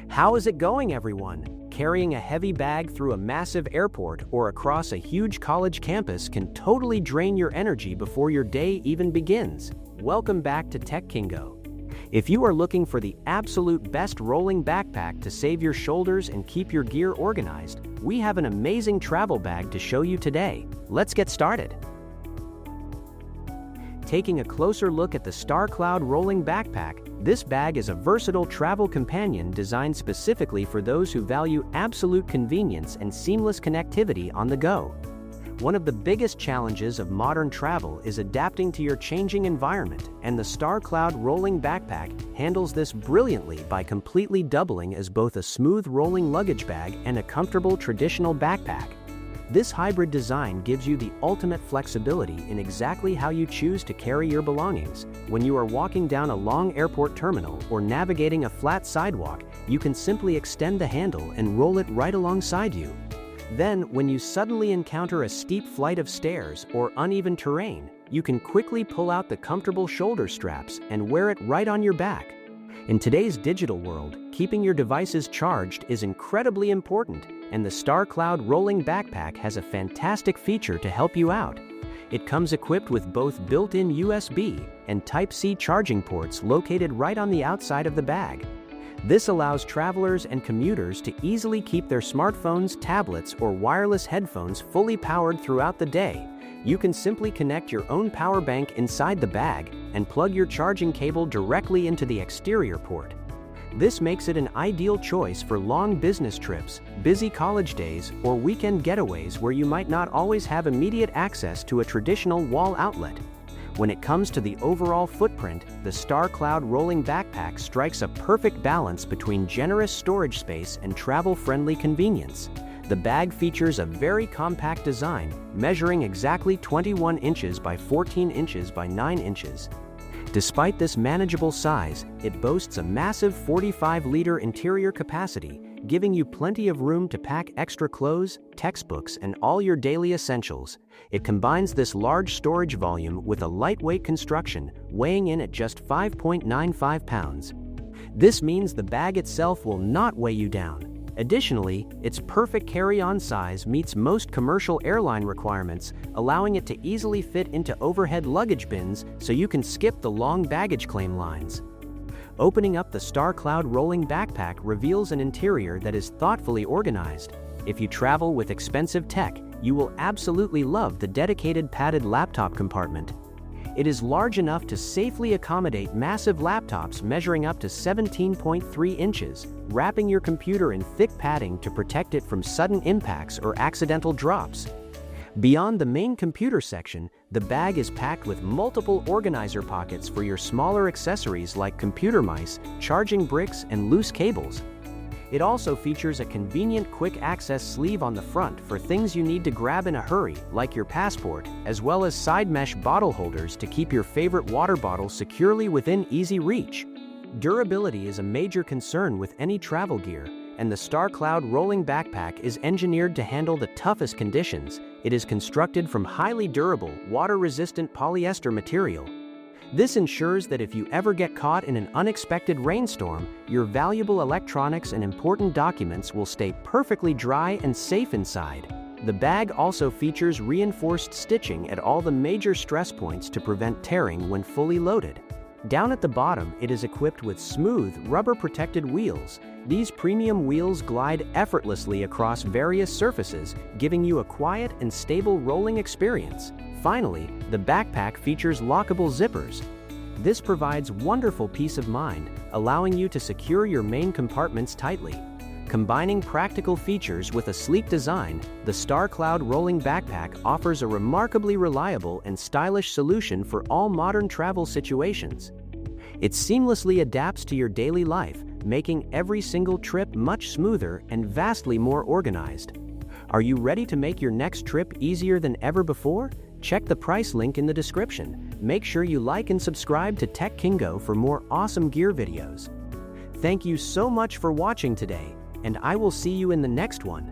How is it going, everyone? Carrying a heavy bag through a massive airport or across a huge college campus can totally drain your energy before your day even begins. Welcome back to Tech Kingo. If you are looking for the absolute best rolling backpack to save your shoulders and keep your gear organized, we have an amazing travel bag to show you today. Let's get started. Taking a closer look at the Star Cloud Rolling Backpack, this bag is a versatile travel companion designed specifically for those who value absolute convenience and seamless connectivity on the go. One of the biggest challenges of modern travel is adapting to your changing environment, and the Star Cloud Rolling Backpack handles this brilliantly by completely doubling as both a smooth rolling luggage bag and a comfortable traditional backpack. This hybrid design gives you the ultimate flexibility in exactly how you choose to carry your belongings. When you are walking down a long airport terminal or navigating a flat sidewalk, you can simply extend the handle and roll it right alongside you. Then, when you suddenly encounter a steep flight of stairs or uneven terrain, you can quickly pull out the comfortable shoulder straps and wear it right on your back. In today's digital world, keeping your devices charged is incredibly important, and the Star Cloud Rolling Backpack has a fantastic feature to help you out. It comes equipped with both built-in USB and Type-C charging ports located right on the outside of the bag. This allows travelers and commuters to easily keep their smartphones, tablets, or wireless headphones fully powered throughout the day. You can simply connect your own power bank inside the bag and plug your charging cable directly into the exterior port. This makes it an ideal choice for long business trips, busy college days, or weekend getaways where you might not always have immediate access to a traditional wall outlet. When it comes to the overall footprint, the Star Cloud Rolling Backpack strikes a perfect balance between generous storage space and travel-friendly convenience. The bag features a very compact design, measuring exactly 21 inches by 14 inches by 9 inches. Despite this manageable size, it boasts a massive 45-liter interior capacity, giving you plenty of room to pack extra clothes, textbooks, and all your daily essentials. It combines this large storage volume with a lightweight construction, weighing in at just 5.95 pounds. This means the bag itself will not weigh you down. Additionally, its perfect carry-on size meets most commercial airline requirements, allowing it to easily fit into overhead luggage bins so you can skip the long baggage claim lines. Opening up the Star Cloud Rolling Backpack reveals an interior that is thoughtfully organized. If you travel with expensive tech, you will absolutely love the dedicated padded laptop compartment. It is large enough to safely accommodate massive laptops measuring up to 17.3 inches, wrapping your computer in thick padding to protect it from sudden impacts or accidental drops. Beyond the main computer section, the bag is packed with multiple organizer pockets for your smaller accessories like computer mice, charging bricks, and loose cables. It also features a convenient quick access sleeve on the front for things you need to grab in a hurry, like your passport, as well as side mesh bottle holders to keep your favorite water bottle securely within easy reach. Durability is a major concern with any travel gear, and the Star Cloud Rolling Backpack is engineered to handle the toughest conditions. It is constructed from highly durable, water-resistant polyester material. This ensures that if you ever get caught in an unexpected rainstorm, your valuable electronics and important documents will stay perfectly dry and safe inside. The bag also features reinforced stitching at all the major stress points to prevent tearing when fully loaded. Down at the bottom, it is equipped with smooth, rubber-protected wheels. These premium wheels glide effortlessly across various surfaces, giving you a quiet and stable rolling experience. Finally, the backpack features lockable zippers. This provides wonderful peace of mind, allowing you to secure your main compartments tightly. Combining practical features with a sleek design, the Star Cloud Rolling Backpack offers a remarkably reliable and stylish solution for all modern travel situations. It seamlessly adapts to your daily life, making every single trip much smoother and vastly more organized. Are you ready to make your next trip easier than ever before? Check the price link in the description. Make sure you like and subscribe to Tech Kingo for more awesome gear videos. Thank you so much for watching today, and I will see you in the next one.